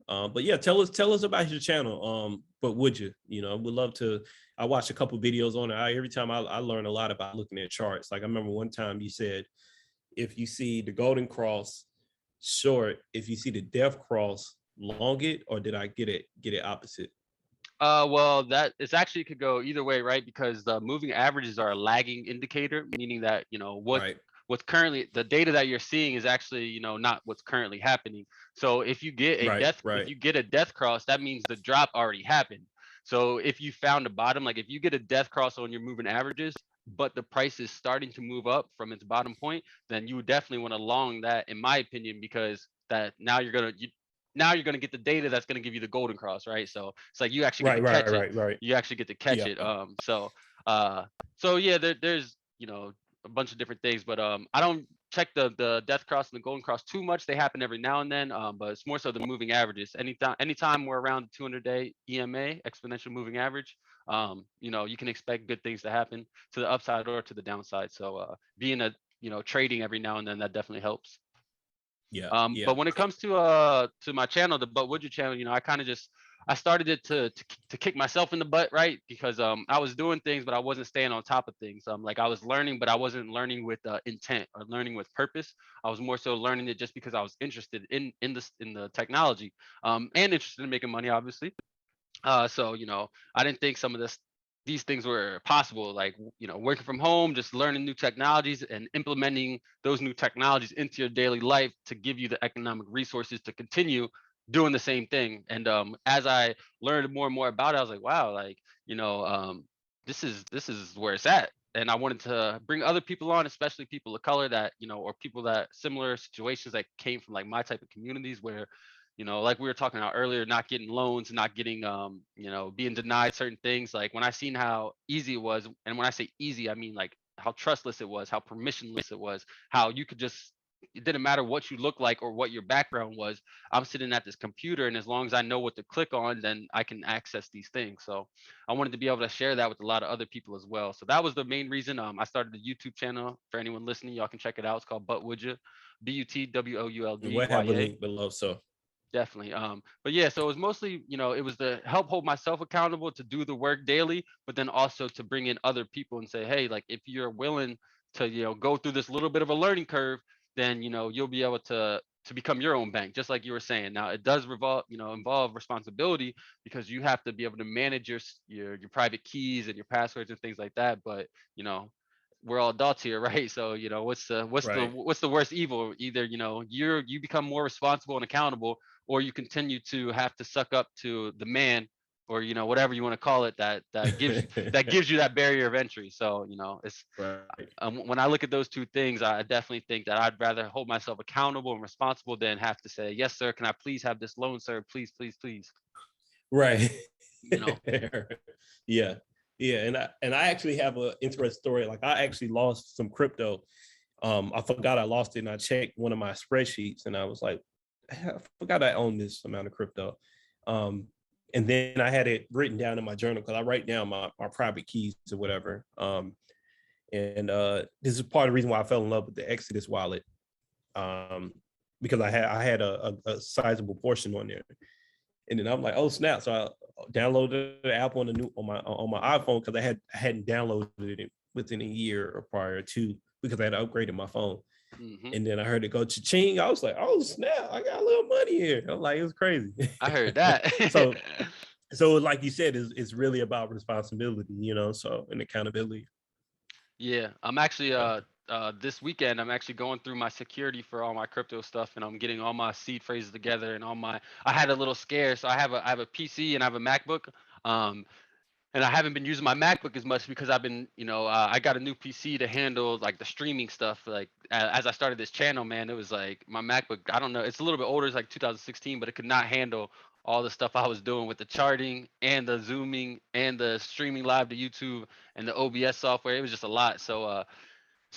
But yeah, tell us about your channel. But would you? You know, would love to. I watched a couple videos on it. Every time I learn a lot about looking at charts. Like I remember one time you said, if you see the golden cross short, if you see the death cross long it, or did I get it opposite? Well, that it's actually could go either way, right? Because the moving averages are a lagging indicator, meaning that Right, what's currently the data that you're seeing is actually not what's currently happening. So right, if right. you get a death cross, that means the drop already happened. So if you found a bottom, like if you get a death cross on your moving averages, but the price is starting to move up from its bottom point, then you would definitely want to long that, in my opinion, because that now you're gonna get the data that's gonna give you the golden cross, right? So it's like you actually get to Right, right, catch it. right, right. You actually get to catch Yeah. it. Uh, so yeah, there's a bunch of different things, but I don't check the death cross and the golden cross too much. They happen every now and then, but it's more so the moving averages. Anytime we're around the 200-day EMA, exponential moving average, you can expect good things to happen to the upside or to the downside. So being a trading every now and then, that definitely helps. Yeah, But yeah. when it comes to my channel, the But Would You channel, I kind of just I started it to kick myself in the butt, right? Because I was doing things, but I wasn't staying on top of things. Like I was learning, but I wasn't learning with intent or learning with purpose. I was more so learning it just because I was interested in the technology, and interested in making money, obviously. So I didn't think some of these things were possible, like working from home, just learning new technologies and implementing those new technologies into your daily life to give you the economic resources to continue doing the same thing. And as I learned more and more about it, I was like, wow, like this is where it's at. And I wanted to bring other people on, especially people of color that or people that similar situations that came from like my type of communities where like we were talking about earlier, not getting loans, not getting, being denied certain things. Like when I seen how easy it was, and when I say easy, I mean like how trustless it was, how permissionless it was, how you could just, it didn't matter what you look like or what your background was. I'm sitting at this computer, and as long as I know what to click on, then I can access these things. So I wanted to be able to share that with a lot of other people as well. So that was the main reason. I started a YouTube channel. For anyone listening, y'all can check it out. It's called ButWouldYa, And we'll have a ButWouldYa. link below. So Definitely. But yeah, so it was mostly, it was to help hold myself accountable to do the work daily, but then also to bring in other people and say, hey, like if you're willing to, go through this little bit of a learning curve, then you'll be able to become your own bank, just like you were saying. Now it does involve responsibility because you have to be able to manage your private keys and your passwords and things like that. But we're all adults here, right? So right. what's the worst evil? Either you become more responsible and accountable, or you continue to have to suck up to the man, or whatever you want to call it, that gives you that barrier of entry. So it's Right. when I look at those two things, I definitely think that I'd rather hold myself accountable and responsible than have to say, yes sir, can I please have this loan, sir, please, please, please. Right. you know Yeah. Yeah. And I actually have an interesting story. Like I actually lost some crypto. I forgot I lost it, and I checked one of my spreadsheets, and I was like, I forgot I own this amount of crypto. Um, and then I had it written down in my journal because I write down my private keys or whatever. And this is part of the reason why I fell in love with the Exodus wallet. Um, because I had a sizable portion on there. And then I'm like, oh snap! So I downloaded the app on my iPhone because I hadn't downloaded it within a year or prior to, because I had upgraded my phone. hmm And then I heard it go cha-ching. I was like, oh snap! I got a little money here. I'm like, it was crazy. I heard that. so so like you said, it's really about responsibility, so, and accountability. Yeah, I'm actually Yeah. this weekend I'm actually going through my security for all my crypto stuff, and I'm getting all my seed phrases together and all my I had a little scare, so I have a PC and I have a MacBook. Um and I haven't been using my MacBook as much because I've been, I got a new PC to handle like the streaming stuff. Like as I started this channel, man, it was like my MacBook. I don't know, it's a little bit older, it's like 2016, but it could not handle all the stuff I was doing with the charting and the zooming and the streaming live to YouTube and the OBS software. It was just a lot. So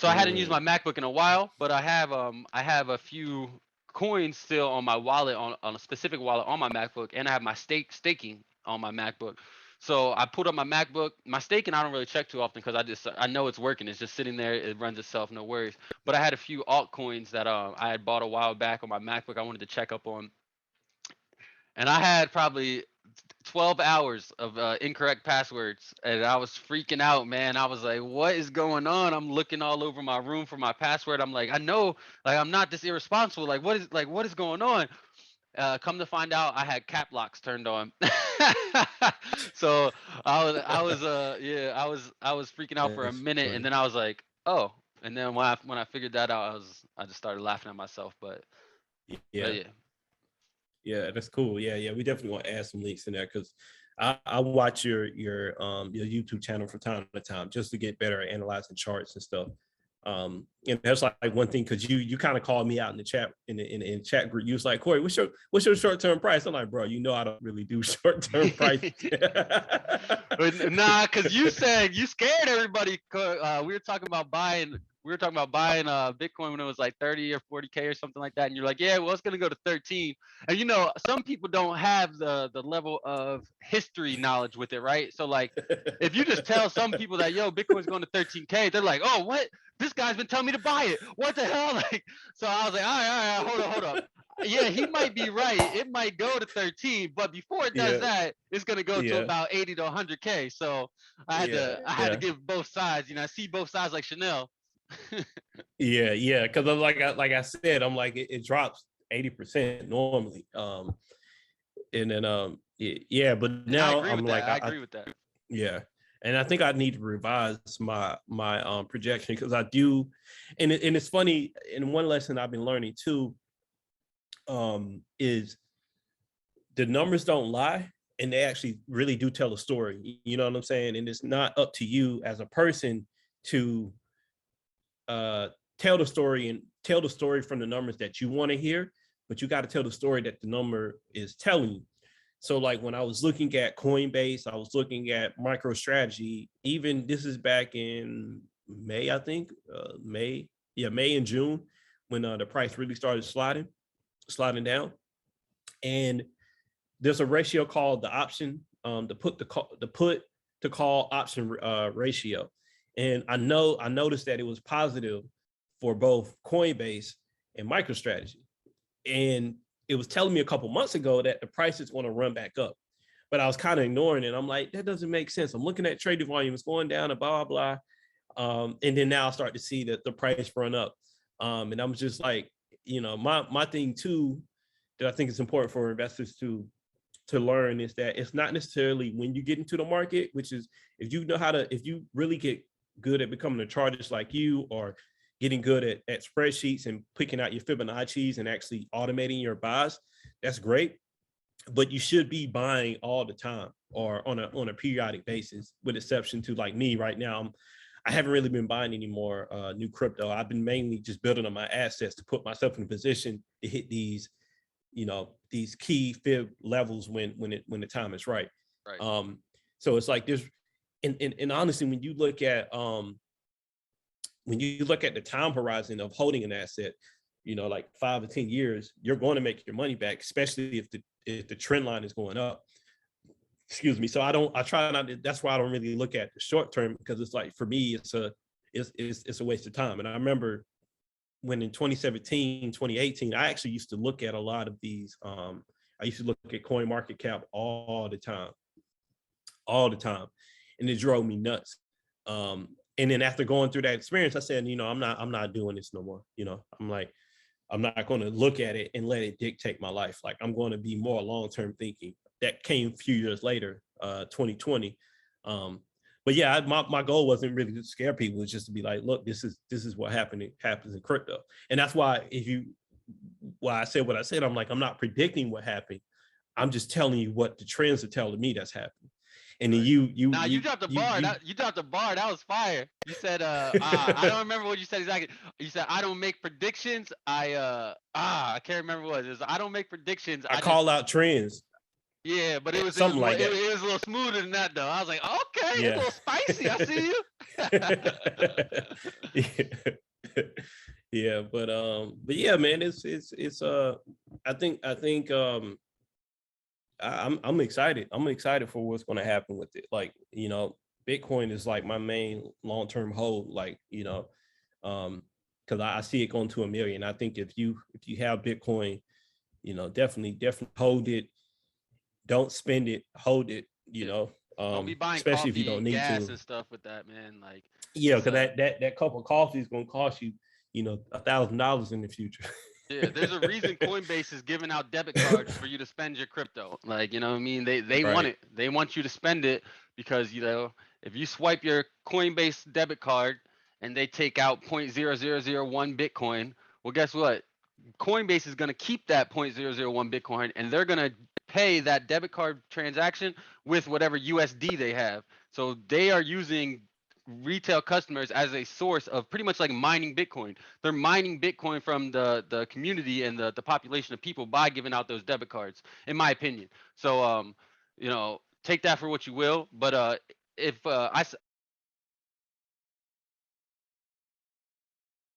I hadn't used my Mm, MacBook in a while, but I have a few coins still on my wallet on a specific wallet on my MacBook, and I have my staking on my MacBook. So I put up my MacBook, my staking I don't really check too often because I know it's working. It's just sitting there, it runs itself, no worries. But I had a few altcoins that I had bought a while back on my MacBook I wanted to check up on. and I had probably 12 hours of incorrect passwords, and I was freaking out, man. I was like, what is going on? I'm looking all over my room for my password. I'm like, I know, like, I'm not this irresponsible. What is going on? Come to find out, I had cap locks turned on. So I was freaking out for a That's minute, and funny. then I was like, oh. And then when I figured that out, I just started laughing at myself. But Yeah. yeah. Yeah, that's cool. Yeah. We definitely want to add some links in there because I watch your YouTube channel from time to time just to get better at analyzing charts and stuff. And that's like one thing because you kind of called me out in the chat in the chat group. You was like, Corey, what's your short term price? I'm like, bro, you know I don't really do short term price. Nah, because you said you scared everybody. We were talking about buying. Bitcoin when it was like 30 or 40K or something like that, and you're like, yeah, well, it's gonna go to 13. And some people don't have the level of history knowledge with it, right? So like, if you just tell some people that Bitcoin's going to 13K, they're like, oh, what? This guy's been telling me to buy it. What the hell? Like, so I was like, all right, hold up. Yeah, he might be right. It might go to 13, but before it does Yeah, that, it's gonna go to yeah, about 80 to 100K. So yeah, I had to yeah. give both sides. I see both sides like Chanel. Yeah. Because like I said, I'm like it drops 80% normally. And then yeah, but And I now agree I'm with that. like I I agree with that. yeah, and I think I need to revise my projection because I do, and it's funny. And one lesson I've been learning too, is the numbers don't lie, and they actually really do tell a story. You know what I'm saying? And it's not up to you as a person to uh tell the story and tell the story from the numbers that you want to hear, but you got to tell the story that the number is telling you. So like when I was looking at Coinbase, I was looking at MicroStrategy. Even this is back in May, I think, May and June, when the price really started sliding down. And there's a ratio called the option, the put to call option ratio. And I noticed that it was positive for both Coinbase and MicroStrategy. And it was telling me a couple months ago that the price is going to run back up. But I was kind of ignoring it. I'm like, that doesn't make sense. I'm looking at trading volume, it's going down and blah, blah, blah. And then now I start to see that the price run up. And I'm just like, my thing too, that I think is important for investors to learn is that it's not necessarily when you get into the market, which is if you really get good at becoming a chartist like you, or getting good at spreadsheets and picking out your Fibonacci's and actually automating your buys, that's great. But you should be buying all the time or on a periodic basis, with exception to like me right now. I haven't really been buying any more new crypto. I've been mainly just building on my assets to put myself in a position to hit these key fib levels when the time is right. Right. So it's like there's and honestly, when you look at the time horizon of holding an asset, like 5 or 10 years, you're going to make your money back, especially if the trend line is going up. Excuse me. So I try not to, that's why I don't really look at the short term, because it's like, for me, it's a waste of time. And I remember when in 2017, 2018, I actually used to look at a lot of these. I used to look at Coin Market Cap all the time, and it drove me nuts. And then after going through that experience, I said, I'm not doing this no more. I'm like, I'm not going to look at it and let it dictate my life. Like, I'm going to be more long-term thinking. That came a few years later, 2020. But yeah, my goal wasn't really to scare people. It's just to be like, look, this is what happens in crypto. And that's why why I said what I said, I'm like, I'm not predicting what happened. I'm just telling you what the trends are telling me that's happening. And then Right. you Now you dropped the bar. You dropped the bar. That was fire. You said, I don't remember what you said exactly. You said, I don't make predictions. I can't remember what it was. I don't make predictions. I I just call out trends. Yeah, but it was Something like that. it was a little smoother than that though. I was like, okay, it's a Yeah. little spicy. I see you. Yeah, but yeah, man, it's I think I'm excited. I'm excited for what's going to happen with it. Like, Bitcoin is like my main long-term hold, like, because I see it going to 1 million. I think if you have Bitcoin, definitely hold it. don't spend it, hold it, you Yeah. know, Don't be buying especially if you coffee don't and need gas to. and stuff with that, man. Like, Yeah, it's because that cup of coffee is gonna cost you, you know, $1,000 in the future. yeah, there's a reason Coinbase is giving out debit cards for you to spend your crypto. Like, you know what I mean? They want Right. it. They want you to spend it because, you know, if you swipe your Coinbase debit card and they take out 0.0001 Bitcoin, well, guess what? Coinbase is going to keep that 0.001 Bitcoin and they're going to pay that debit card transaction with whatever USD they have. So they are using retail customers as a source of pretty much like mining Bitcoin. They're mining Bitcoin from the community and the population of people by giving out those debit cards, in my opinion. So you know, take that for what you will. But if